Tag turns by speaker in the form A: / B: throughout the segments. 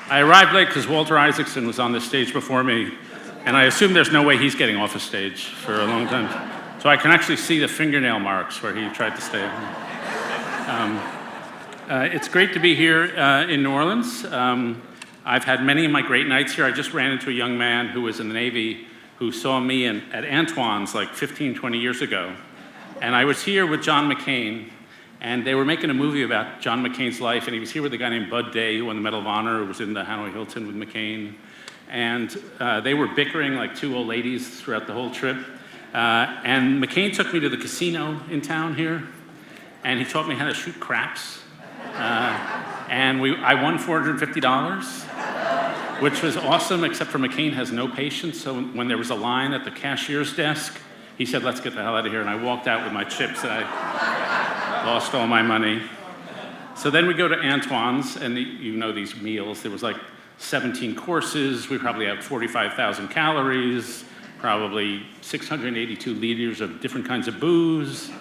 A: I arrived late because Walter Isaacson was on the stage before me, and I assume there's no way he's getting off the stage for a long time. So I can actually see the fingernail marks where he tried to stay. It's great to be here in New Orleans. I've had many of my great nights here. I just ran into a young man who was in the Navy who saw me at Antoine's like 15, 20 years ago. And I was here with John McCain, and they were making a movie about John McCain's life, and he was here with a guy named Bud Day, who won the Medal of Honor, who was in the Hanoi Hilton with McCain. And they were bickering like two old ladies throughout the whole trip. And McCain took me to the casino in town here, and he taught me how to shoot craps. And I won $450, which was awesome, except for McCain has no patience. So when there was a line at the cashier's desk, he said, "Let's get the hell out of here." And I walked out with my chips, and I lost all my money. So then we go to Antoine's, and you know these meals. There was like 17 courses. We probably had 45,000 calories, probably 682 liters of different kinds of booze.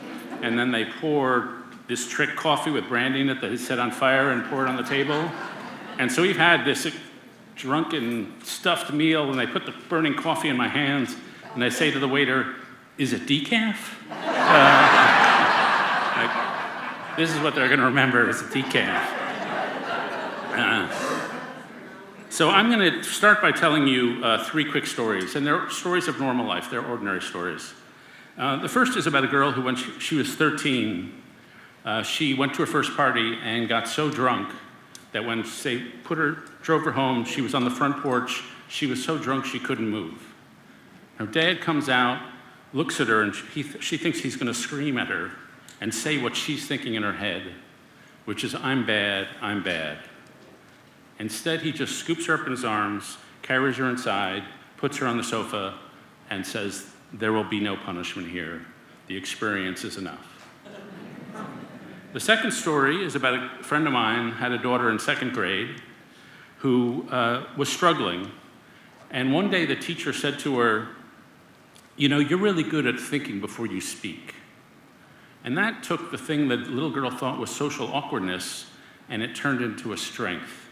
A: And then they poured this trick coffee with brandy in it that is set on fire and poured on the table. And so we've had this drunken, stuffed meal, and they put the burning coffee in my hands, and I say to the waiter, "Is it decaf?" This is what they're going to remember, is a decaf. So I'm going to start by telling you three quick stories, and they're stories of normal life. They're ordinary stories. The first is about a girl who, when she was 13, she went to her first party and got so drunk that when they drove her home, she was on the front porch. She was so drunk she couldn't move. Her dad comes out, looks at her, and she thinks he's going to scream at her and say what she's thinking in her head, which is, "I'm bad, I'm bad." Instead, he just scoops her up in his arms, carries her inside, puts her on the sofa, and says, "There will be no punishment here. The experience is enough." The second story is about a friend of mine had a daughter in second grade who was struggling. And one day the teacher said to her, "You know, you're really good at thinking before you speak." And that took the thing that the little girl thought was social awkwardness, and it turned into a strength.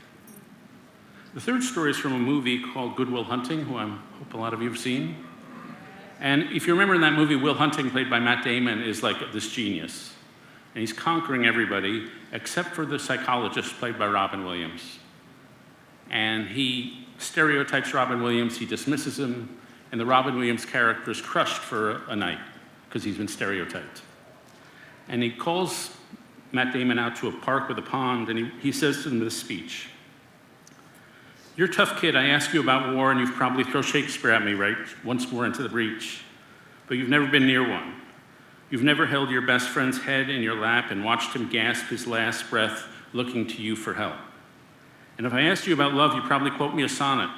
A: The third story is from a movie called Good Will Hunting, who I hope a lot of you have seen. And if you remember in that movie, Will Hunting, played by Matt Damon, is like this genius. And he's conquering everybody, except for the psychologist, played by Robin Williams. And he stereotypes Robin Williams, he dismisses him, and the Robin Williams character is crushed for a night, because he's been stereotyped. And he calls Matt Damon out to a park with a pond, and he says to him this speech: "You're a tough kid. I ask you about war, and you've probably thrown Shakespeare at me, right? Once more into the breach. But you've never been near one. You've never held your best friend's head in your lap and watched him gasp his last breath looking to you for help. And if I asked you about love, you'd probably quote me a sonnet.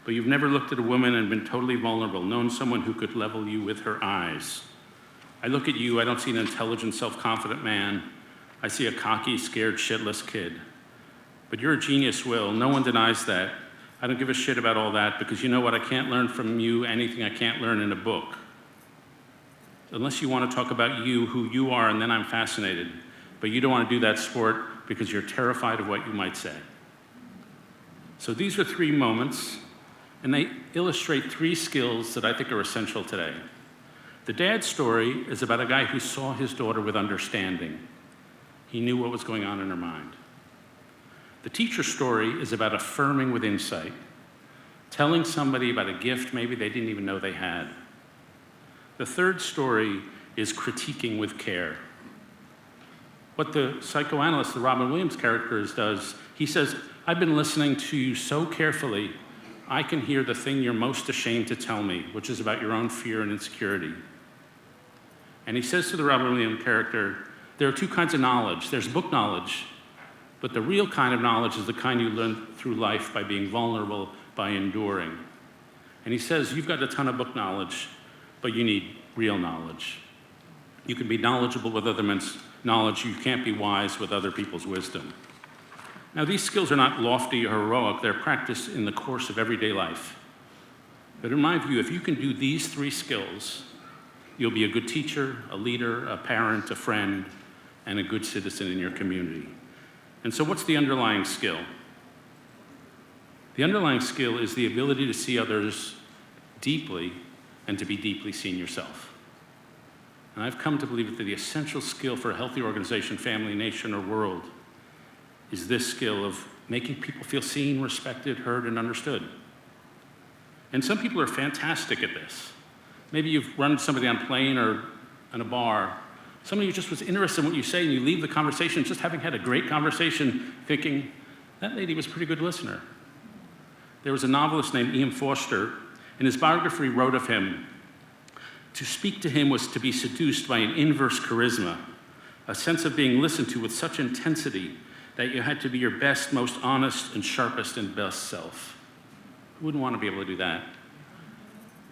A: But you've never looked at a woman and been totally vulnerable, known someone who could level you with her eyes. I look at you, I don't see an intelligent, self-confident man. I see a cocky, scared, shitless kid. But you're a genius, Will. No one denies that. I don't give a shit about all that, because you know what? I can't learn from you anything I can't learn in a book. Unless you want to talk about you, who you are, and then I'm fascinated. But you don't want to do that sport because you're terrified of what you might say." So these are three moments, and they illustrate three skills that I think are essential today. The dad's story is about a guy who saw his daughter with understanding. He knew what was going on in her mind. The teacher's story is about affirming with insight, telling somebody about a gift maybe they didn't even know they had. The third story is critiquing with care. What the psychoanalyst, the Robin Williams character, does, he says, "I've been listening to you so carefully, I can hear the thing you're most ashamed to tell me, which is about your own fear and insecurity." And he says to the Robin Williams character, there are two kinds of knowledge. There's book knowledge, but the real kind of knowledge is the kind you learn through life by being vulnerable, by enduring. And he says, you've got a ton of book knowledge, but you need real knowledge. You can be knowledgeable with other men's knowledge. You can't be wise with other people's wisdom. Now, these skills are not lofty or heroic. They're practiced in the course of everyday life. But in my view, if you can do these three skills, you'll be a good teacher, a leader, a parent, a friend, and a good citizen in your community. And so what's the underlying skill? The underlying skill is the ability to see others deeply and to be deeply seen yourself. And I've come to believe that the essential skill for a healthy organization, family, nation, or world is this skill of making people feel seen, respected, heard, and understood. And some people are fantastic at this. Maybe you've run somebody on a plane or in a bar. Somebody who just was interested in what you say, and you leave the conversation just having had a great conversation, thinking, that lady was a pretty good listener. There was a novelist named Ian Foster. In his biography, he wrote of him, to speak to him was to be seduced by an inverse charisma, a sense of being listened to with such intensity that you had to be your best, most honest, and sharpest and best self. Who wouldn't want to be able to do that?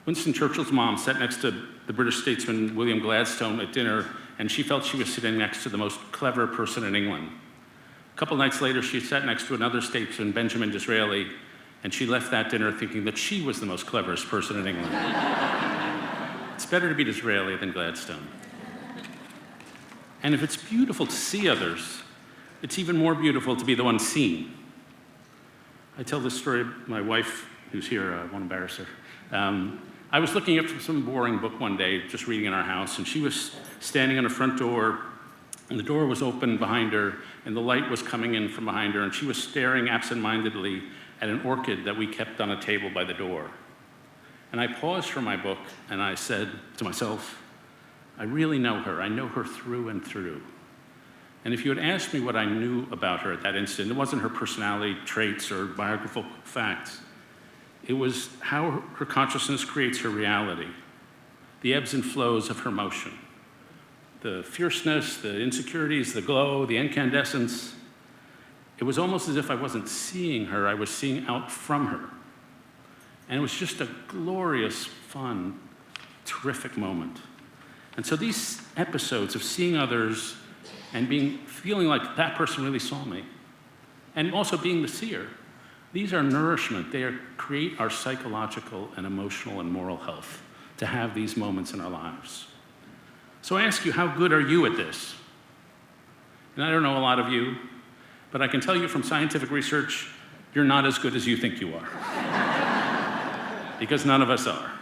A: Winston Churchill's mom sat next to the British statesman William Gladstone at dinner, and she felt she was sitting next to the most clever person in England. A couple nights later, she sat next to another statesman, Benjamin Disraeli, and she left that dinner thinking that she was the most cleverest person in England. It's better to be Disraeli than Gladstone. And if it's beautiful to see others, it's even more beautiful to be the one seen. I tell this story of my wife, who's here, I won't embarrass her. I was looking at some boring book one day, just reading in our house, and she was standing on the front door, and the door was open behind her, and the light was coming in from behind her, and she was staring absentmindedly at an orchid that we kept on a table by the door. And I paused from my book, and I said to myself, I really know her. I know her through and through. And if you had asked me what I knew about her at that instant, it wasn't her personality traits or biographical facts. It was how her consciousness creates her reality, the ebbs and flows of her motion, the fierceness, the insecurities, the glow, the incandescence. It was almost as if I wasn't seeing her, I was seeing out from her. And it was just a glorious, fun, terrific moment. And so these episodes of seeing others and feeling like that person really saw me, and also being the seer, these are nourishment. They create our psychological and emotional and moral health to have these moments in our lives. So I ask you, how good are you at this? And I don't know a lot of you, but I can tell you from scientific research, you're not as good as you think you are. Because none of us are.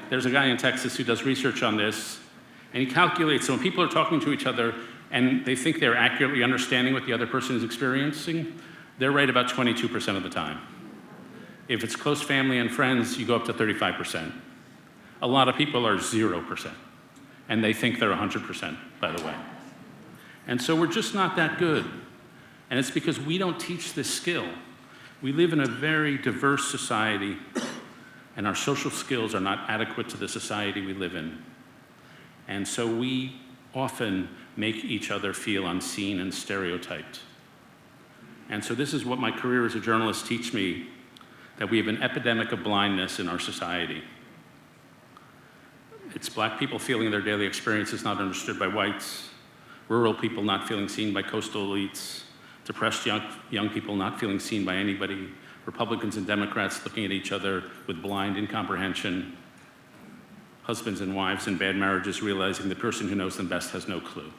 A: There's a guy in Texas who does research on this, and he calculates, so when people are talking to each other and they think they're accurately understanding what the other person is experiencing, they're right about 22% of the time. If it's close family and friends, you go up to 35%. A lot of people are 0%, and they think they're 100%, by the way. And so we're just not that good. And it's because we don't teach this skill. We live in a very diverse society, and our social skills are not adequate to the society we live in. And so we often make each other feel unseen and stereotyped. And so this is what my career as a journalist teach me, that we have an epidemic of blindness in our society. It's black people feeling their daily experiences not understood by whites, rural people not feeling seen by coastal elites, depressed young people not feeling seen by anybody, Republicans and Democrats looking at each other with blind incomprehension, husbands and wives in bad marriages realizing the person who knows them best has no clue.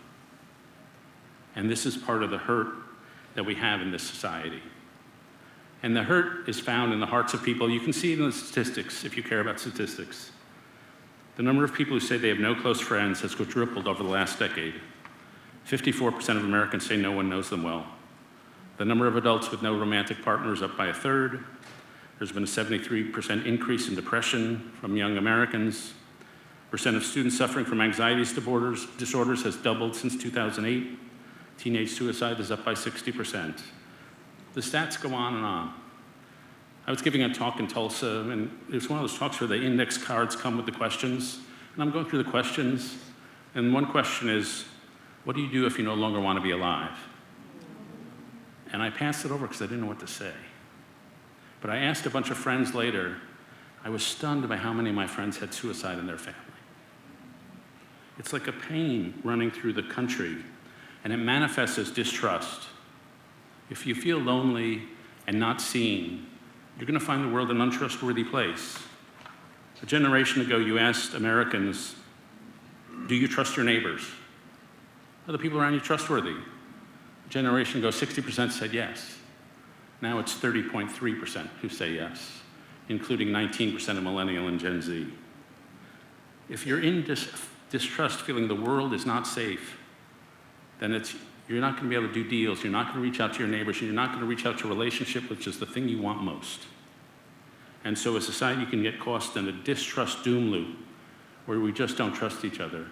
A: And this is part of the hurt that we have in this society. And the hurt is found in the hearts of people. You can see it in the statistics if you care about statistics. The number of people who say they have no close friends has quadrupled over the last decade. 54% of Americans say no one knows them well. The number of adults with no romantic partner is up by a third. There's been a 73% increase in depression from young Americans. Percent of students suffering from anxiety disorders has doubled since 2008. Teenage suicide is up by 60%. The stats go on and on. I was giving a talk in Tulsa, and it was one of those talks where the index cards come with the questions. And I'm going through the questions, and one question is, what do you do if you no longer want to be alive? And I passed it over because I didn't know what to say. But I asked a bunch of friends later. I was stunned by how many of my friends had suicide in their family. It's like a pain running through the country, and it manifests as distrust. If you feel lonely and not seen, you're going to find the world an untrustworthy place. A generation ago, you asked Americans, do you trust your neighbors? Are the people around you trustworthy? A generation ago, 60% said yes. Now it's 30.3% who say yes, including 19% of millennial and Gen Z. If you're in distrust, feeling the world is not safe, then you're not going to be able to do deals, you're not going to reach out to your neighbors, you're not going to reach out to a relationship, which is the thing you want most. And so as a society, you can get caught in a distrust doom loop where we just don't trust each other.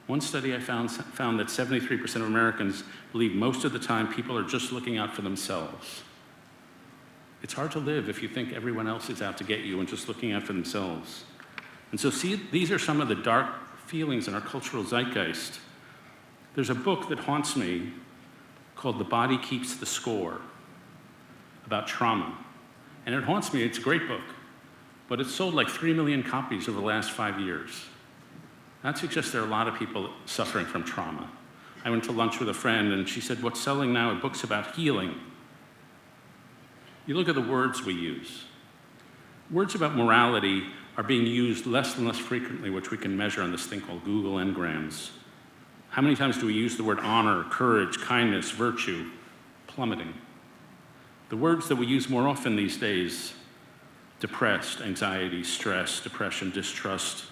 A: One study I found that 73% of Americans believe most of the time people are just looking out for themselves. It's hard to live if you think everyone else is out to get you and just looking out for themselves. And so see, these are some of the dark feelings in our cultural zeitgeist. There's a book that haunts me called The Body Keeps the Score, about trauma. And it haunts me, it's a great book, but it's sold like 3 million copies over the last 5 years. That suggests there are a lot of people suffering from trauma. I went to lunch with a friend and she said, what's selling now are books about healing. You look at the words we use. Words about morality are being used less and less frequently, which we can measure on this thing called Google Ngrams. How many times do we use the word honor, courage, kindness, virtue? Plummeting. The words that we use more often these days, depressed, anxiety, stress, depression, distrust,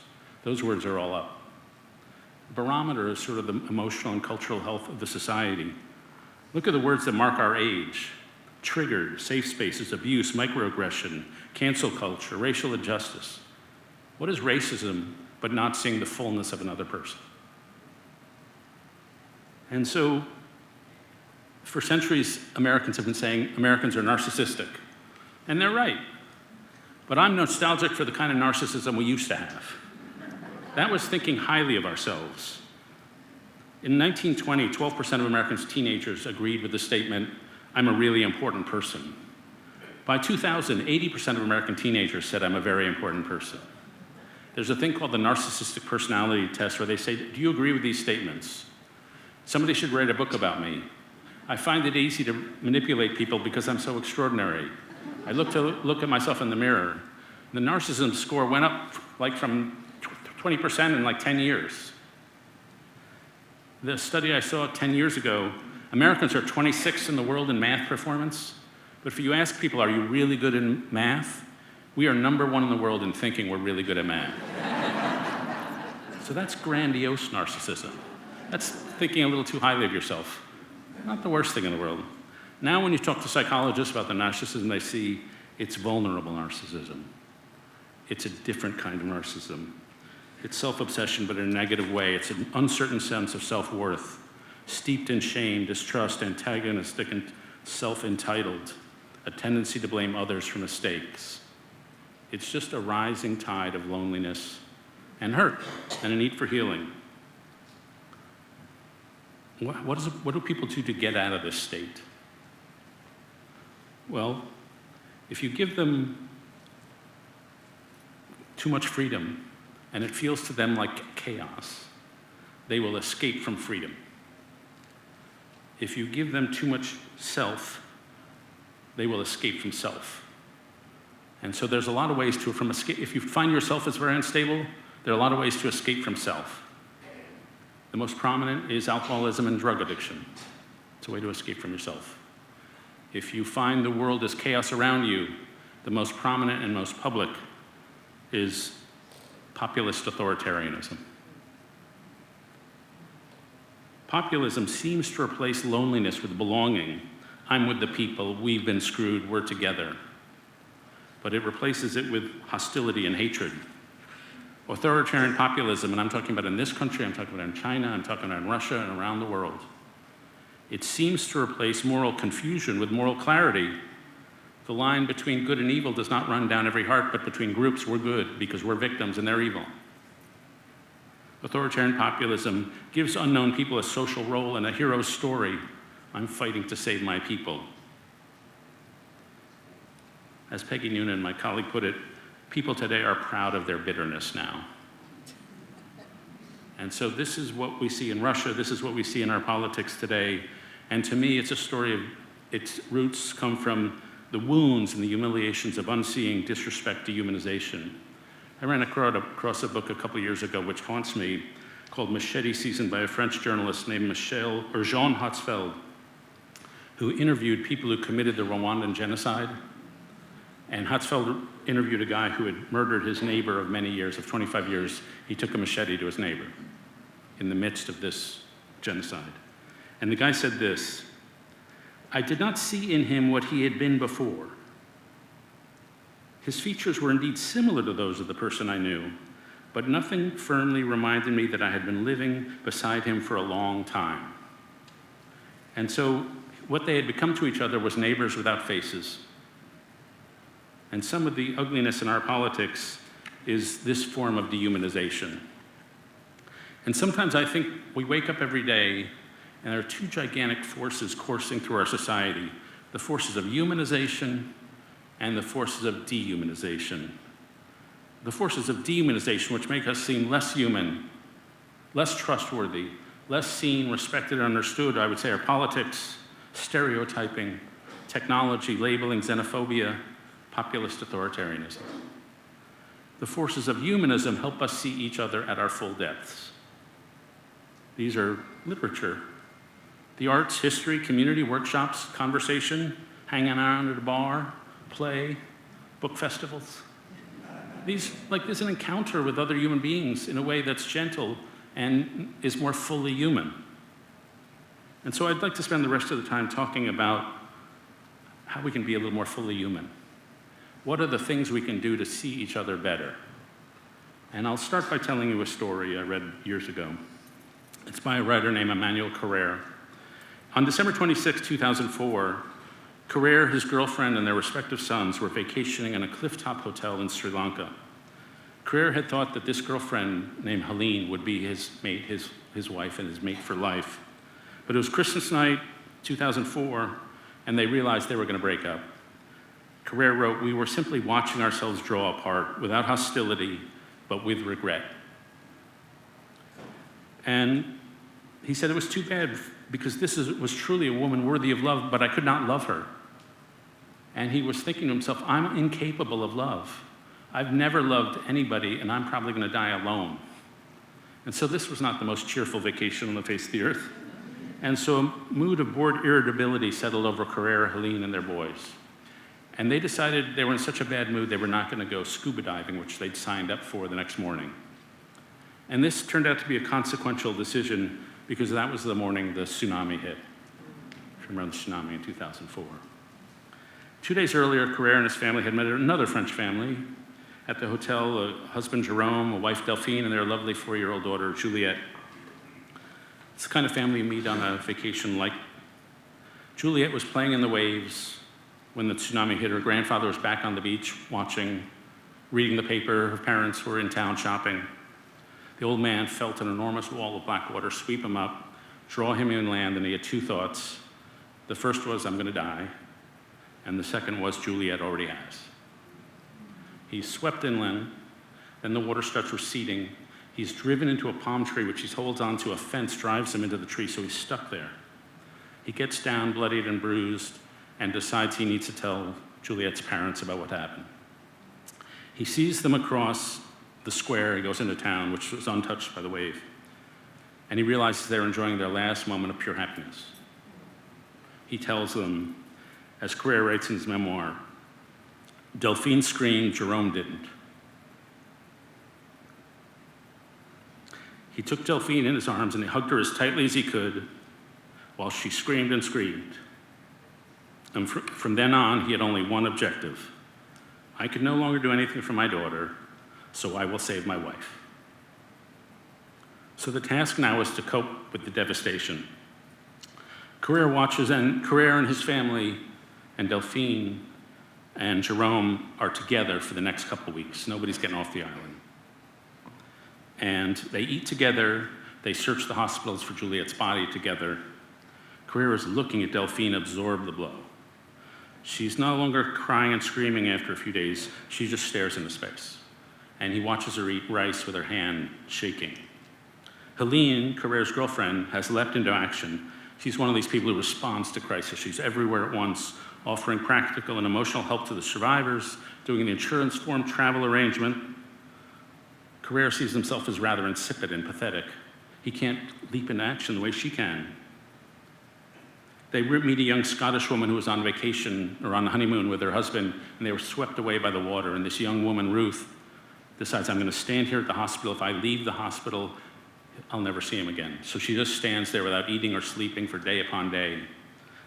A: those words are all up. The barometer is sort of the emotional and cultural health of the society. Look at the words that mark our age. Triggered, safe spaces, abuse, microaggression, cancel culture, racial injustice. What is racism but not seeing the fullness of another person? And so, for centuries, Americans have been saying Americans are narcissistic. And they're right. But I'm nostalgic for the kind of narcissism we used to have. That was thinking highly of ourselves. In 1920, 12% of Americans' teenagers agreed with the statement, I'm a really important person. By 2000, 80% of American teenagers said, I'm a very important person. There's a thing called the narcissistic personality test where they say, do you agree with these statements? Somebody should write a book about me. I find it easy to manipulate people because I'm so extraordinary. I look at myself in the mirror. The narcissism score went up like from 20% in like 10 years. The study I saw 10 years ago, Americans are 26th in the world in math performance. But if you ask people, are you really good in math? We are number one in the world in thinking we're really good at math. So that's grandiose narcissism. That's thinking a little too highly of yourself. Not the worst thing in the world. Now when you talk to psychologists about the narcissism, they see it's vulnerable narcissism. It's a different kind of narcissism. It's self-obsession, but in a negative way. It's an uncertain sense of self-worth, steeped in shame, distrust, antagonistic, and self-entitled, a tendency to blame others for mistakes. It's just a rising tide of loneliness and hurt, and a need for healing. What do people do to get out of this state? Well, if you give them too much freedom, and it feels to them like chaos, they will escape from freedom. If you give them too much self, they will escape from self. And so there's a lot of ways to escape. If you find yourself as very unstable, there are a lot of ways to escape from self. The most prominent is alcoholism and drug addiction. It's a way to escape from yourself. If you find the world is chaos around you, the most prominent and most public is populist authoritarianism. Populism seems to replace loneliness with belonging. I'm with the people, we've been screwed, we're together. But it replaces it with hostility and hatred. Authoritarian populism, and I'm talking about in this country, I'm talking about in China, I'm talking about in Russia, and around the world. It seems to replace moral confusion with moral clarity. The line between good and evil does not run down every heart, but between groups, we're good because we're victims and they're evil. Authoritarian populism gives unknown people a social role and a hero's story. I'm fighting to save my people. As Peggy Noonan, my colleague, put it, people today are proud of their bitterness now. And so this is what we see in Russia, this is what we see in our politics today. And to me, it's a story of, its roots come from the wounds and the humiliations of unseeing disrespect, dehumanization. I ran across a book a couple years ago which haunts me, called Machete Season by a French journalist named Jean Hatzfeld. who interviewed people who committed the Rwandan genocide. And Hatzfeld interviewed a guy who had murdered his neighbor of many years, of 25 years. He took a machete to his neighbor in the midst of this genocide. And the guy said this: "I did not see in him what he had been before. His features were indeed similar to those of the person I knew, but nothing firmly reminded me that I had been living beside him for a long time." And so what they had become to each other was neighbors without faces. And some of the ugliness in our politics is this form of dehumanization. And sometimes I think we wake up every day and there are two gigantic forces coursing through our society: the forces of humanization and the forces of dehumanization. The forces of dehumanization, which make us seem less human, less trustworthy, less seen, respected, and understood, I would say, are politics, stereotyping, technology, labeling, xenophobia, populist authoritarianism. The forces of humanism help us see each other at our full depths. These are literature, the arts, history, community, workshops, conversation, hanging out at a bar, play, book festivals. These, like, there's an encounter with other human beings in a way that's gentle and is more fully human. And so I'd like to spend the rest of the time talking about how we can be a little more fully human. What are the things we can do to see each other better? And I'll start by telling you a story I read years ago. It's by a writer named Emmanuel Carrère. On December 26, 2004, Carrère, his girlfriend, and their respective sons were vacationing in a clifftop hotel in Sri Lanka. Carrère had thought that this girlfriend named Helene would be his mate, his wife and his mate for life. But it was Christmas night, 2004, and they realized they were going to break up. Carrère wrote, "We were simply watching ourselves draw apart without hostility, but with regret." And he said it was too bad because was truly a woman worthy of love, but I could not love her. And he was thinking to himself, I'm incapable of love. I've never loved anybody, and I'm probably going to die alone. And so this was not the most cheerful vacation on the face of the earth. And so a mood of bored irritability settled over Carrère, Helene, and their boys. And they decided they were in such a bad mood they were not going to go scuba diving, which they'd signed up for the next morning. And this turned out to be a consequential decision because that was the morning the tsunami hit. Remember the tsunami in 2004. 2 days earlier, Carrère and his family had met another French family at the hotel, a husband Jerome, a wife Delphine, and their lovely 4-year-old daughter Juliette. It's the kind of family you meet on a vacation like. Juliette was playing in the waves when the tsunami hit. Her grandfather was back on the beach watching, reading the paper. Her parents were in town shopping. The old man felt an enormous wall of black water sweep him up, draw him inland, and he had two thoughts. The first was, I'm going to die. And the second was, Juliette already has. He's swept inland, then the water starts receding. He's driven into a palm tree, which he holds onto. A fence drives him into the tree, so he's stuck there. He gets down, bloodied and bruised, and decides he needs to tell Juliette's parents about what happened. He sees them across the square. He goes into town, which was untouched by the wave. And he realizes they're enjoying their last moment of pure happiness. He tells them, as Carrère writes in his memoir, Delphine screamed, Jerome didn't. He took Delphine in his arms and he hugged her as tightly as he could while she screamed and screamed. And from then on, he had only one objective. I could no longer do anything for my daughter, so I will save my wife. So the task now is to cope with the devastation. Carrère and his family and Delphine and Jerome are together for the next couple weeks. Nobody's getting off the island. And they eat together. They search the hospitals for Juliette's body together. Carrère is looking at Delphine absorb the blow. She's no longer crying and screaming after a few days. She just stares into space. And he watches her eat rice with her hand shaking. Helene, Carrère's girlfriend, has leapt into action. She's one of these people who responds to crisis. She's everywhere at once, offering practical and emotional help to the survivors, doing the insurance form travel arrangement. Carrère sees himself as rather insipid and pathetic. He can't leap into action the way she can. They meet a young Scottish woman who was on vacation or on honeymoon with her husband, and they were swept away by the water. And this young woman, Ruth, decides, I'm going to stand here at the hospital. If I leave the hospital, I'll never see him again. So she just stands there without eating or sleeping for day upon day.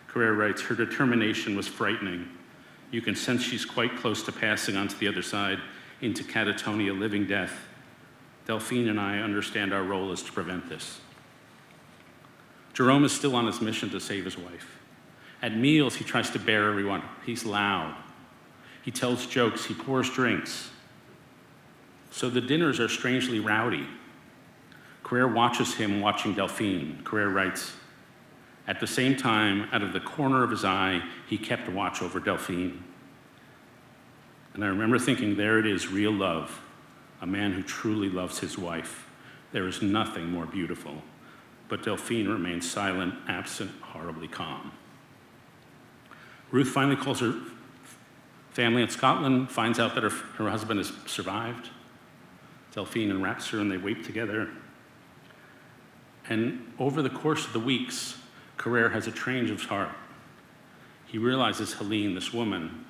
A: Carrere writes, her determination was frightening. You can sense she's quite close to passing on to the other side into catatonia, living death. Delphine and I understand our role is to prevent this. Jerome is still on his mission to save his wife. At meals, he tries to bear everyone. He's loud. He tells jokes. He pours drinks. So the dinners are strangely rowdy. Carrere watches him watching Delphine. Carrere writes, at the same time, out of the corner of his eye, he kept watch over Delphine. And I remember thinking, there it is, real love, a man who truly loves his wife. There is nothing more beautiful. But Delphine remains silent, absent, horribly calm. Ruth finally calls her family in Scotland, finds out that her husband has survived. Delphine enwraps her and they weep together. And over the course of the weeks, Carrere has a change of heart. He realizes Helene, this woman,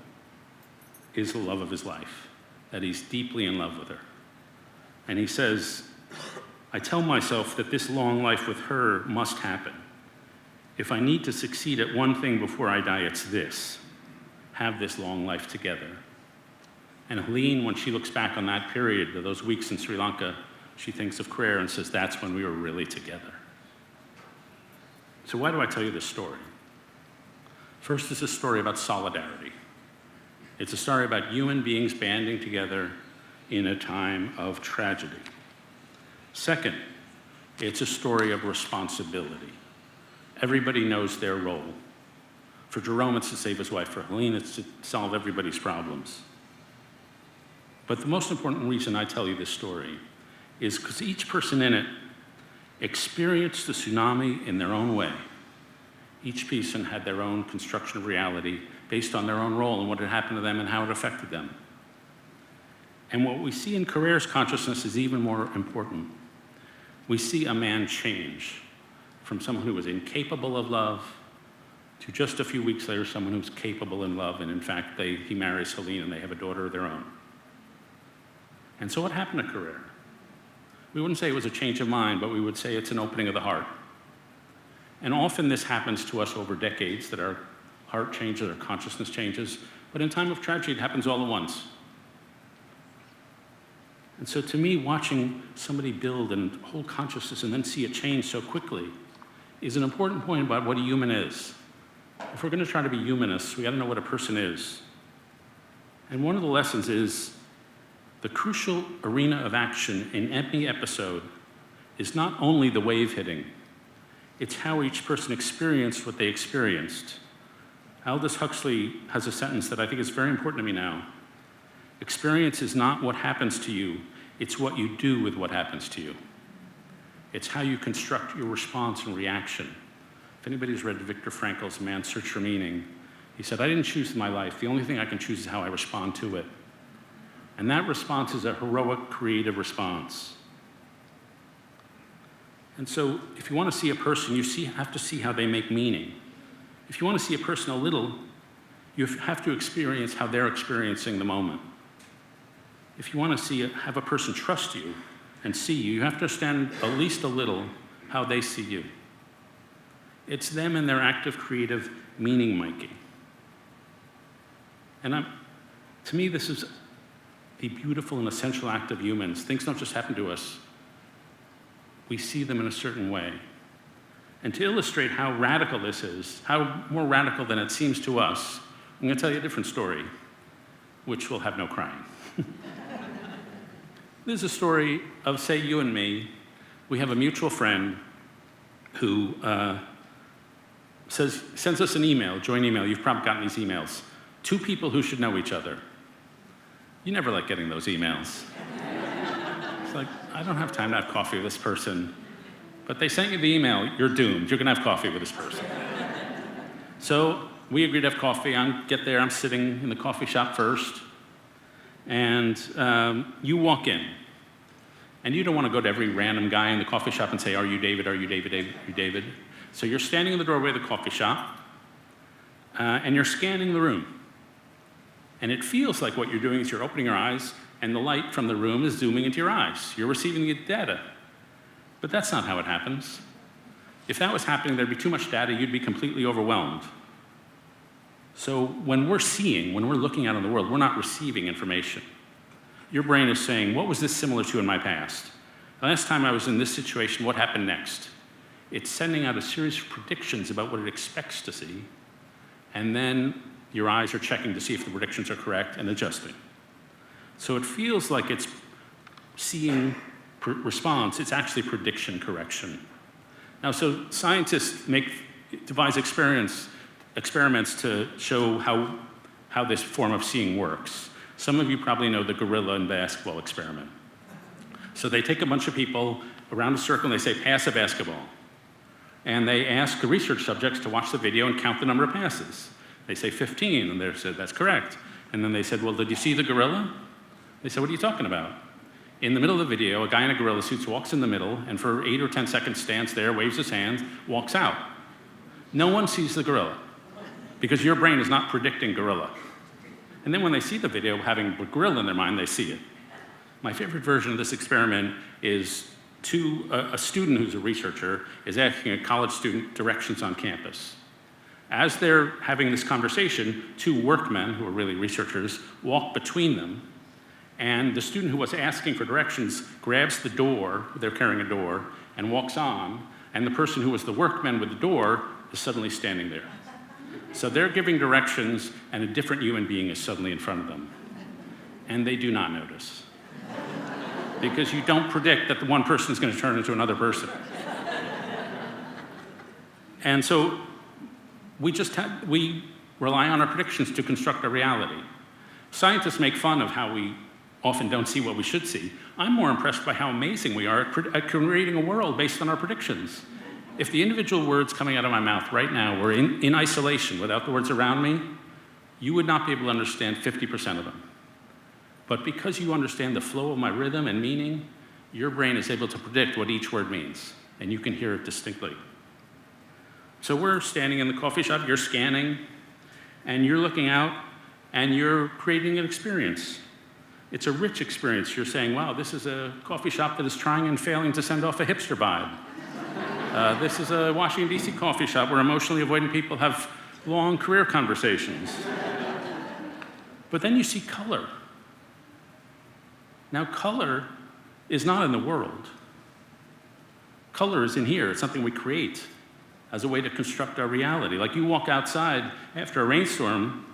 A: is the love of his life, that he's deeply in love with her. And he says, I tell myself that this long life with her must happen. If I need to succeed at one thing before I die, it's this: have this long life together. And Helene, when she looks back on that period, those weeks in Sri Lanka, she thinks of Carrere and says, that's when we were really together. So why do I tell you this story? First, it's a story about solidarity. It's a story about human beings banding together in a time of tragedy. Second, it's a story of responsibility. Everybody knows their role. For Jerome, it's to save his wife. For Helene, it's to solve everybody's problems. But the most important reason I tell you this story is because each person in it experienced the tsunami in their own way. Each person had their own construction of reality based on their own role and what had happened to them and how it affected them. And what we see in Carrere's consciousness is even more important. We see a man change from someone who was incapable of love to just a few weeks later someone who's capable in love, and in fact he marries Helene and they have a daughter of their own. And so what happened to Carrere? We wouldn't say it was a change of mind, but we would say it's an opening of the heart. And often this happens to us over decades, that our heart changes, our consciousness changes, but in time of tragedy it happens all at once. And so to me, watching somebody build and hold consciousness and then see it change so quickly is an important point about what a human is. If we're going to try to be humanists, we got to know what a person is. And one of the lessons is the crucial arena of action in any episode is not only the wave hitting, it's how each person experienced what they experienced. Aldous Huxley has a sentence that I think is very important to me now. Experience is not what happens to you, it's what you do with what happens to you. It's how you construct your response and reaction. If anybody's read Viktor Frankl's Man's Search for Meaning, he said, I didn't choose my life. The only thing I can choose is how I respond to it. And that response is a heroic, creative response. And so if you want to see a person, you have to see how they make meaning. If you want to see a person a little, you have to experience how they're experiencing the moment. If you want to have a person trust you and see you, you have to understand at least a little how they see you. It's them and their active, creative meaning-making. And to me, this is the beautiful and essential act of humans. Things don't just happen to us. We see them in a certain way. And to illustrate how radical this is, how more radical than it seems to us, I'm going to tell you a different story, which will have no crying. This is a story of, say, you and me. We have a mutual friend who sends us an email, joint email. You've probably gotten these emails. Two people who should know each other. You never like getting those emails. It's like, I don't have time to have coffee with this person. But they sent you the email, you're doomed. You're going to have coffee with this person. So we agreed to have coffee. Get there, I'm sitting in the coffee shop first. And you walk in. And you don't want to go to every random guy in the coffee shop and say, are you David, are you David, are you David? So you're standing in the doorway of the coffee shop. and you're scanning the room. And it feels like what you're doing is you're opening your eyes, and the light from the room is zooming into your eyes. You're receiving the data. But that's not how it happens. If that was happening, there'd be too much data, you'd be completely overwhelmed. So when we're seeing, when we're looking out in the world, we're not receiving information. Your brain is saying, what was this similar to in my past? The last time I was in this situation, what happened next? It's sending out a series of predictions about what it expects to see, and then your eyes are checking to see if the predictions are correct and adjusting. So it feels like it's seeing response, it's actually prediction correction. Now, so scientists devise experiments to show how this form of seeing works. Some of you probably know the gorilla and basketball experiment. So they take a bunch of people around a circle and they say, pass a basketball. And they ask the research subjects to watch the video and count the number of passes. They say 15, and they said, that's correct. And then they said, well, did you see the gorilla? They said, what are you talking about? In the middle of the video, a guy in a gorilla suit walks in the middle, and for 8 or 10 seconds stands there, waves his hand, walks out. No one sees the gorilla, because your brain is not predicting gorilla. And then when they see the video having gorilla in their mind, they see it. My favorite version of this experiment is a student who's a researcher is asking a college student directions on campus. As they're having this conversation, 2 workmen, who are really researchers, walk between them, and the student who was asking for directions grabs the door, they're carrying a door, and walks on, and the person who was the workman with the door is suddenly standing there. So they're giving directions, and a different human being is suddenly in front of them. And they do not notice. Because you don't predict that the one person is going to turn into another person. And so we rely on our predictions to construct our reality. Scientists make fun of how we often don't see what we should see. I'm more impressed by how amazing we are at creating a world based on our predictions. If the individual words coming out of my mouth right now were in isolation without the words around me, you would not be able to understand 50% of them. But because you understand the flow of my rhythm and meaning, your brain is able to predict what each word means, and you can hear it distinctly. So we're standing in the coffee shop, you're scanning, and you're looking out, and you're creating an experience. It's a rich experience. You're saying, wow, this is a coffee shop that is trying and failing to send off a hipster vibe. This is a Washington, D.C. coffee shop where emotionally avoidant people have long career conversations. But then you see color. Now, color is not in the world. Color is in here. It's something we create as a way to construct our reality. Like you walk outside after a rainstorm,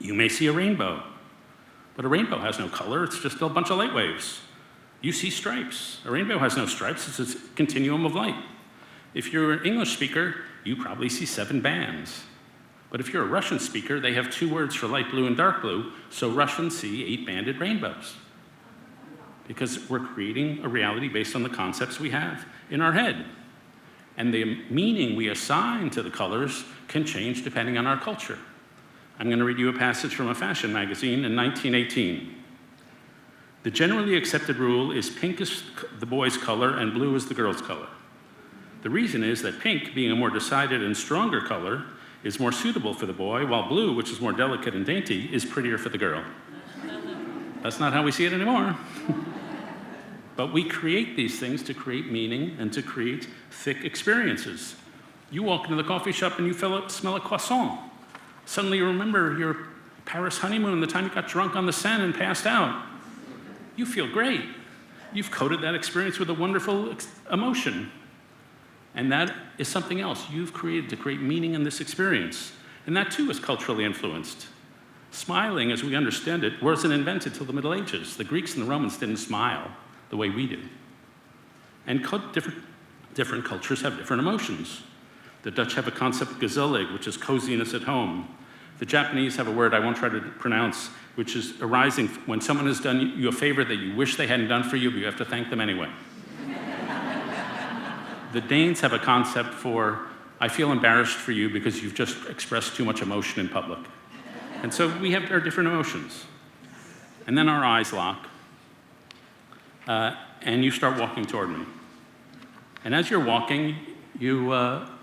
A: you may see a rainbow. But a rainbow has no color. It's just a bunch of light waves. You see stripes. A rainbow has no stripes. It's a continuum of light. If you're an English speaker, you probably see 7 bands. But if you're a Russian speaker, they have 2 words for light blue and dark blue, so Russians see 8-banded rainbows. Because we're creating a reality based on the concepts we have in our head. And the meaning we assign to the colors can change depending on our culture. I'm going to read you a passage from a fashion magazine in 1918. The generally accepted rule is pink is the boy's color and blue is the girl's color. The reason is that pink, being a more decided and stronger color, is more suitable for the boy, while blue, which is more delicate and dainty, is prettier for the girl. That's not how we see it anymore. But we create these things to create meaning and to create thick experiences. You walk into the coffee shop and you smell a croissant. Suddenly you remember your Paris honeymoon, the time you got drunk on the Seine and passed out. You feel great. You've coded that experience with a wonderful emotion. And that is something else you've created to create meaning in this experience. And that too is culturally influenced. Smiling, as we understand it, wasn't invented till the Middle Ages. The Greeks and the Romans didn't smile the way we do. And different cultures have different emotions. The Dutch have a concept, gezellig, which is coziness at home. The Japanese have a word I won't try to pronounce, which is arising when someone has done you a favor that you wish they hadn't done for you, but you have to thank them anyway. The Danes have a concept for, I feel embarrassed for you because you've just expressed too much emotion in public. And so we have our different emotions. And then our eyes lock, and you start walking toward me. And as you're walking, you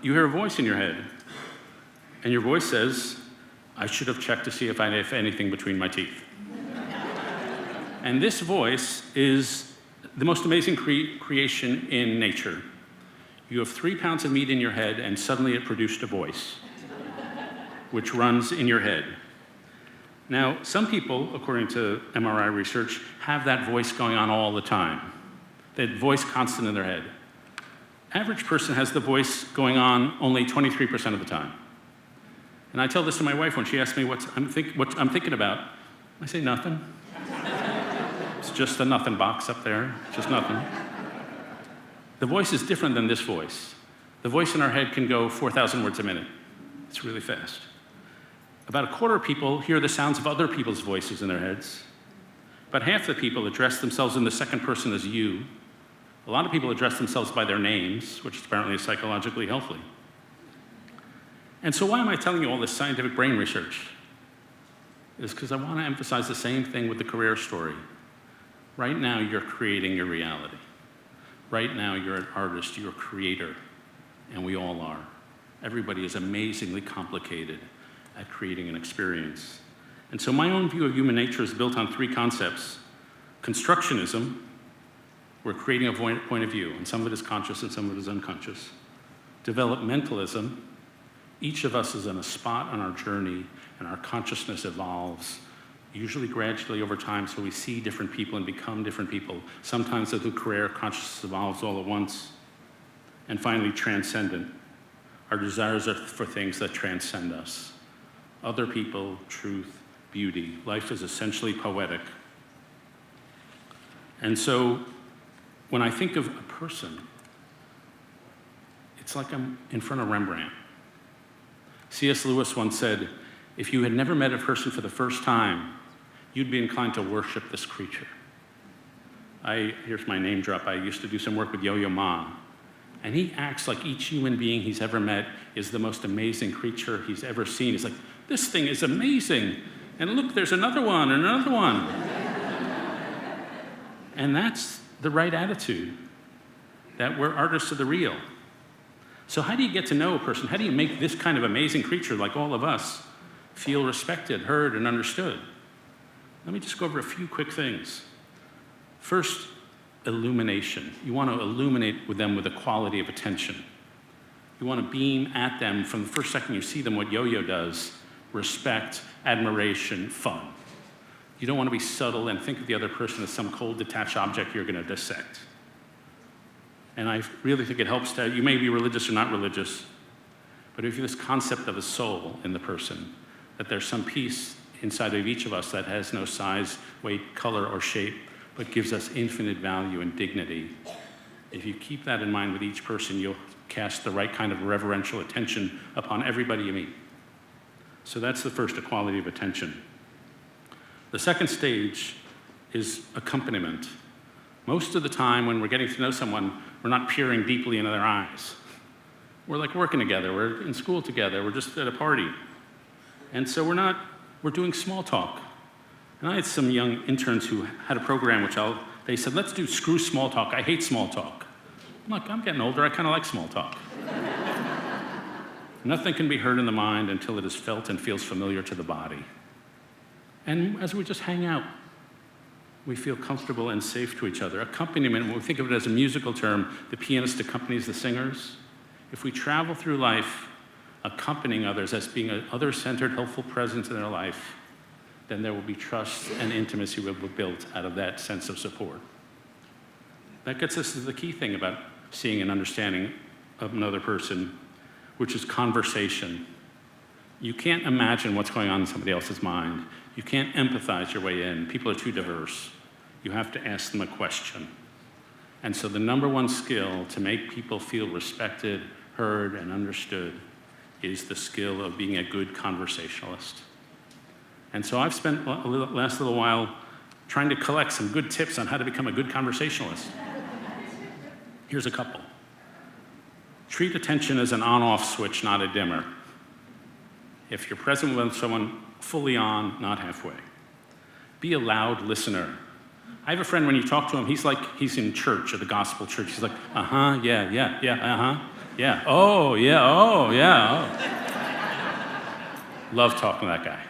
A: hear a voice in your head. And your voice says, I should have checked to see if I had anything between my teeth. And this voice is the most amazing creation in nature. You have 3 pounds of meat in your head, and suddenly it produced a voice, which runs in your head. Now, some people, according to MRI research, have that voice going on all the time. That voice constant in their head. Average person has the voice going on only 23% of the time. And I tell this to my wife when she asks me what I'm thinking about. I say, nothing. It's just a nothing box up there, just nothing. The voice is different than this voice. The voice in our head can go 4,000 words a minute. It's really fast. About a quarter of people hear the sounds of other people's voices in their heads. About half the people address themselves in the second person as you. A lot of people address themselves by their names, which apparently is psychologically healthy. And so why am I telling you all this scientific brain research? It's because I want to emphasize the same thing with the career story. Right now, you're creating your reality. Right now, you're an artist, you're a creator, and we all are. Everybody is amazingly complicated at creating an experience. And so my own view of human nature is built on 3 concepts. Constructionism, we're creating a point of view, and some of it is conscious and some of it is unconscious. Developmentalism, each of us is in a spot on our journey, and our consciousness evolves, usually gradually over time, so we see different people and become different people. Sometimes through career, consciousness evolves all at once. And finally, transcendent. Our desires are for things that transcend us. Other people, truth, beauty. Life is essentially poetic. And so, when I think of a person, it's like I'm in front of Rembrandt. C.S. Lewis once said, if you had never met a person for the first time, you'd be inclined to worship this creature. Here's my name drop. I used to do some work with Yo-Yo Ma. And he acts like each human being he's ever met is the most amazing creature he's ever seen. He's like, this thing is amazing. And look, there's another one and another one. And that's the right attitude, that we're artists of the real. So how do you get to know a person? How do you make this kind of amazing creature, like all of us, feel respected, heard, and understood? Let me just go over a few quick things. First, illumination. You want to illuminate with them with a quality of attention. You want to beam at them from the first second you see them what Yo-Yo does: respect, admiration, fun. You don't want to be subtle and think of the other person as some cold, detached object you're going to dissect. And I really think it helps to, you may be religious or not religious, but if you have this concept of a soul in the person, that there's some piece inside of each of us that has no size, weight, color, or shape, but gives us infinite value and dignity. If you keep that in mind with each person, you'll cast the right kind of reverential attention upon everybody you meet. So that's the first, equality of attention. The second stage is accompaniment. Most of the time when we're getting to know someone, we're not peering deeply into their eyes. We're like working together, we're in school together, we're just at a party. And so we're doing small talk. And I had some young interns who had a program they said, let's do screw small talk. I hate small talk. I'm like, I'm getting older, I kind of like small talk. Nothing can be heard in the mind until it is felt and feels familiar to the body. And as we just hang out, we feel comfortable and safe to each other. Accompaniment, when we think of it as a musical term, the pianist accompanies the singers. If we travel through life accompanying others as being an other-centered, helpful presence in their life, then there will be trust and intimacy will be built out of that sense of support. That gets us to the key thing about seeing and understanding of another person, which is conversation. You can't imagine what's going on in somebody else's mind. You can't empathize your way in. People are too diverse. You have to ask them a question. And so the number one skill to make people feel respected, heard, and understood is the skill of being a good conversationalist. And so I've spent the last little while trying to collect some good tips on how to become a good conversationalist. Here's a couple. Treat attention as an on-off switch, not a dimmer. If you're present with someone, fully on, not halfway. Be a loud listener. I have a friend, when you talk to him, he's in church, at a gospel church. He's like, uh-huh, yeah, yeah, uh-huh, yeah, oh, yeah, oh, yeah, oh. Love talking to that guy.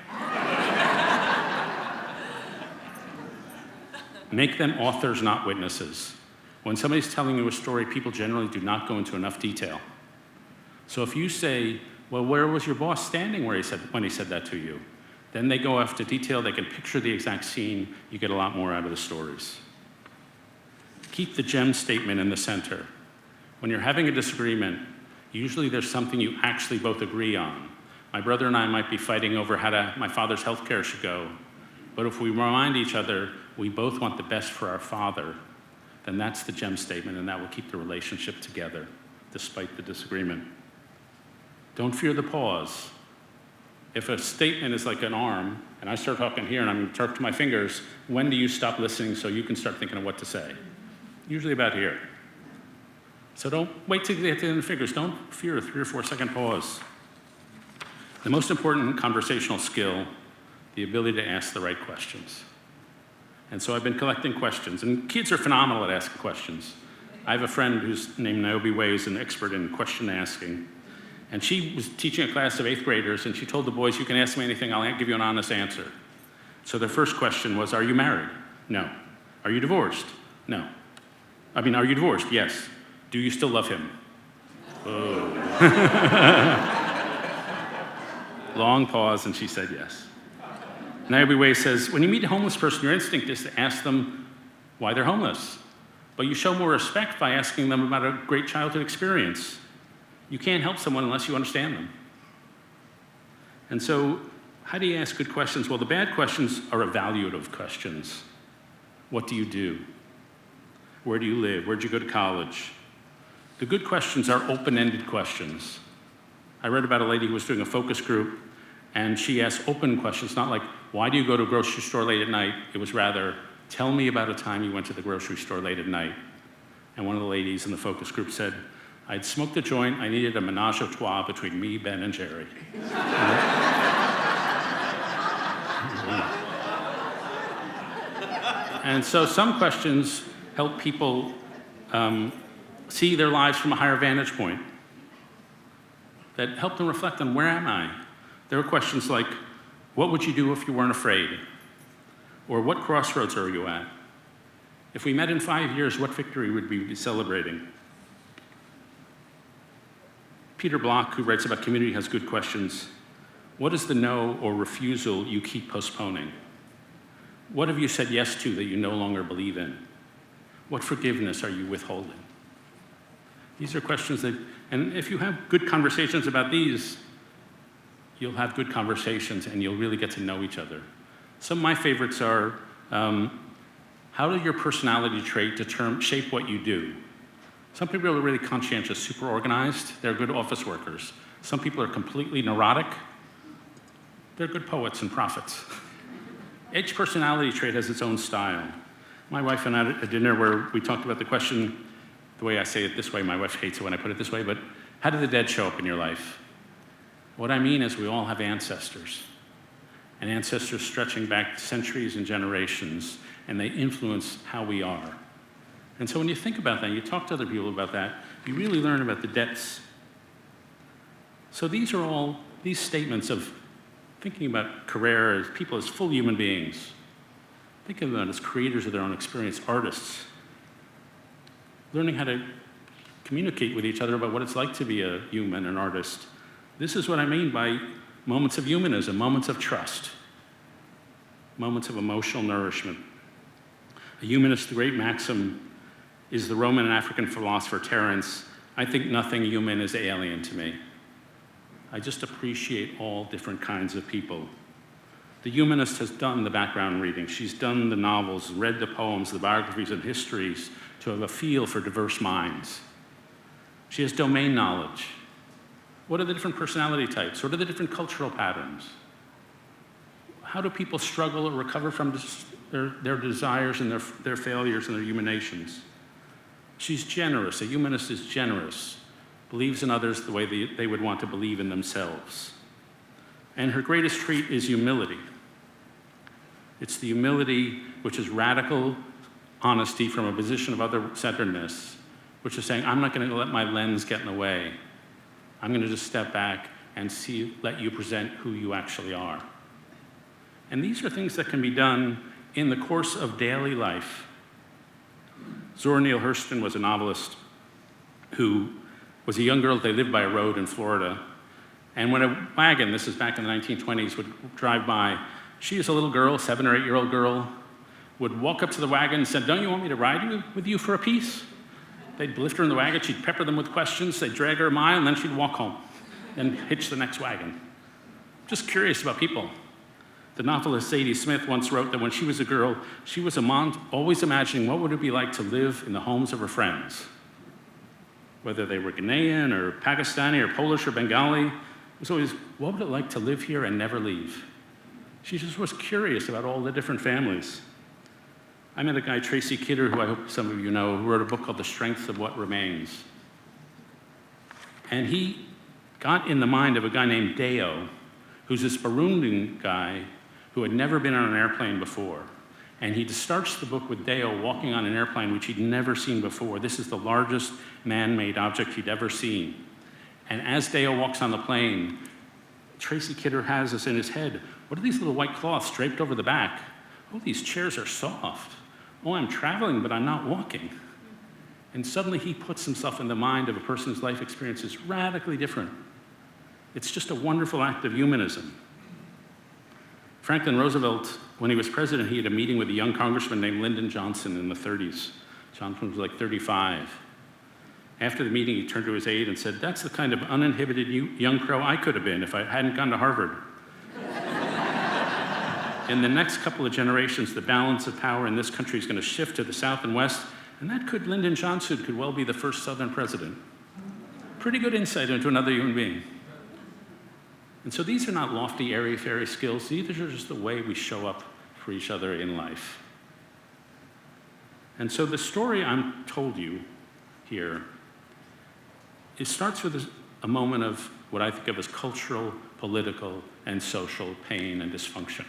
A: Make them authors, not witnesses. When somebody's telling you a story, people generally do not go into enough detail. So if you say, well, where was your boss standing when he said that to you? Then they go after detail, they can picture the exact scene, you get a lot more out of the stories. Keep the gem statement in the center. When you're having a disagreement, usually there's something you actually both agree on. My brother and I might be fighting over how my father's health care should go, but if we remind each other we both want the best for our father, then that's the gem statement, and that will keep the relationship together, despite the disagreement. Don't fear the pause. If a statement is like an arm, and I start talking here and I'm talking to my fingers, when do you stop listening so you can start thinking of what to say? Usually about here. So don't wait till you get to the end of the fingers. Don't fear a 3 or 4 second pause. The most important conversational skill, the ability to ask the right questions. And so I've been collecting questions, and kids are phenomenal at asking questions. I have a friend who's named Niobe Way, who's an expert in question asking. And she was teaching a class of 8th graders, and she told the boys, you can ask me anything, I'll give you an honest answer. So their first question was, are you married? No. Are you divorced? No. Are you divorced? Yes. Do you still love him? Oh. Long pause, and she said yes. Niobe Way says, when you meet a homeless person, your instinct is to ask them why they're homeless. But you show more respect by asking them about a great childhood experience. You can't help someone unless you understand them. And so, how do you ask good questions? Well, the bad questions are evaluative questions. What do you do? Where do you live? Where'd you go to college? The good questions are open-ended questions. I read about a lady who was doing a focus group, and she asked open questions, not like, why do you go to a grocery store late at night? It was rather, tell me about a time you went to the grocery store late at night. And one of the ladies in the focus group said, I'd smoked a joint, I needed a menage a trois between me, Ben, and Jerry. And so some questions help people see their lives from a higher vantage point, that help them reflect on, where am I? There are questions like, what would you do if you weren't afraid? Or what crossroads are you at? If we met in 5 years, what victory would we be celebrating? Peter Block, who writes about community, has good questions. What is the no or refusal you keep postponing? What have you said yes to that you no longer believe in? What forgiveness are you withholding? These are questions that, and if you have good conversations about these, you'll have good conversations and you'll really get to know each other. Some of my favorites are, how do your personality trait shape what you do? Some people are really conscientious, super organized. They're good office workers. Some people are completely neurotic. They're good poets and prophets. Each personality trait has its own style. My wife and I had a dinner where we talked about the question, the way I say it this way, my wife hates it when I put it this way, but how do the dead show up in your life? What I mean is we all have ancestors, and ancestors stretching back centuries and generations, and they influence how we are. And so when you think about that, you talk to other people about that, you really learn about the depths. So these are all these statements of thinking about career as people as full human beings. Think of them as creators of their own experience, artists. Learning how to communicate with each other about what it's like to be a human, an artist. This is what I mean by moments of humanism, moments of trust, moments of emotional nourishment. A humanist, the great maxim, is the Roman and African philosopher Terence. I think nothing human is alien to me. I just appreciate all different kinds of people. The humanist has done the background reading. She's done the novels, read the poems, the biographies and histories to have a feel for diverse minds. She has domain knowledge. What are the different personality types? What are the different cultural patterns? How do people struggle or recover from their desires and their failures and their humanations? She's generous. A humanist is generous, believes in others the way they would want to believe in themselves. And her greatest trait is humility. It's the humility which is radical honesty from a position of other-centeredness, which is saying, I'm not going to let my lens get in the way. I'm going to just step back and let you present who you actually are. And these are things that can be done in the course of daily life. Zora Neale Hurston was a novelist who was a young girl. They lived by a road in Florida. And when a wagon, this is back in the 1920s, would drive by, she as a little girl, 7 or 8-year-old girl, would walk up to the wagon and said, "Don't you want me to ride with you for a piece?" They'd lift her in the wagon, she'd pepper them with questions, they'd drag her a mile, and then she'd walk home and hitch the next wagon. Just curious about people. The novelist Zadie Smith once wrote that when she was a girl, she was always imagining what would it be like to live in the homes of her friends. Whether they were Ghanaian or Pakistani or Polish or Bengali, it was always, what would it like to live here and never leave? She just was curious about all the different families. I met a guy, Tracy Kidder, who I hope some of you know, who wrote a book called The Strength of What Remains. And he got in the mind of a guy named Deo, who's this Burundian guy who had never been on an airplane before. And he starts the book with Deo walking on an airplane which he'd never seen before. This is the largest man-made object he'd ever seen. And as Deo walks on the plane, Tracy Kidder has this in his head. What are these little white cloths draped over the back? Oh, these chairs are soft. Oh, I'm traveling, but I'm not walking. And suddenly he puts himself in the mind of a person whose life experience is radically different. It's just a wonderful act of humanism. Franklin Roosevelt, when he was president, he had a meeting with a young congressman named Lyndon Johnson in the 30s. Johnson was like 35. After the meeting, he turned to his aide and said, "That's the kind of uninhibited young crow I could have been if I hadn't gone to Harvard." In the next couple of generations, the balance of power in this country is going to shift to the South and West, and Lyndon Johnson could well be the first Southern president. Pretty good insight into another human being. And so these are not lofty, airy-fairy skills. These are just the way we show up for each other in life. And so the story I'm told you here, it starts with a moment of what I think of as cultural, political, and social pain and dysfunction.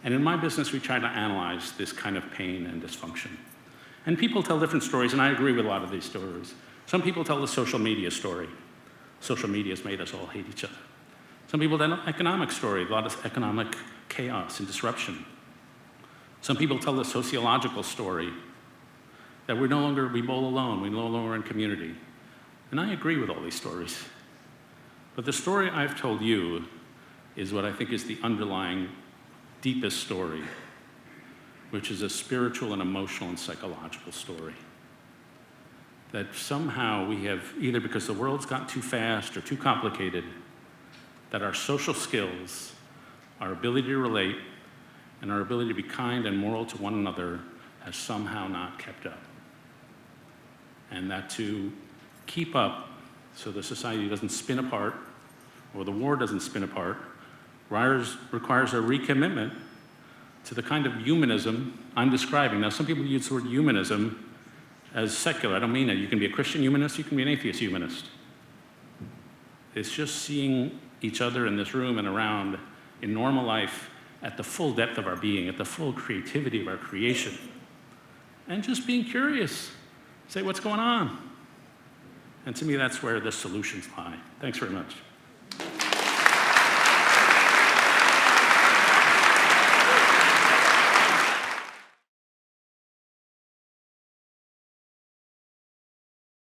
A: And in my business, we try to analyze this kind of pain and dysfunction. And people tell different stories, and I agree with a lot of these stories. Some people tell the social media story. Social media has made us all hate each other. Some people tell an economic story, a lot of economic chaos and disruption. Some people tell the sociological story that we bowl alone, we're no longer in community. And I agree with all these stories. But the story I've told you is what I think is the underlying deepest story, which is a spiritual and emotional and psychological story. That somehow we have, either because the world's gotten too fast or too complicated, that our social skills, our ability to relate, and our ability to be kind and moral to one another has somehow not kept up. And that to keep up so the society doesn't spin apart, or the war doesn't spin apart, requires a recommitment to the kind of humanism I'm describing. Now, some people use the word humanism as secular. I don't mean it. You can be a Christian humanist, you can be an atheist humanist. It's just seeing each other in this room and around in normal life at the full depth of our being, at the full creativity of our creation. And just being curious. Say, what's going on? And to me, that's where the solutions lie. Thanks very much.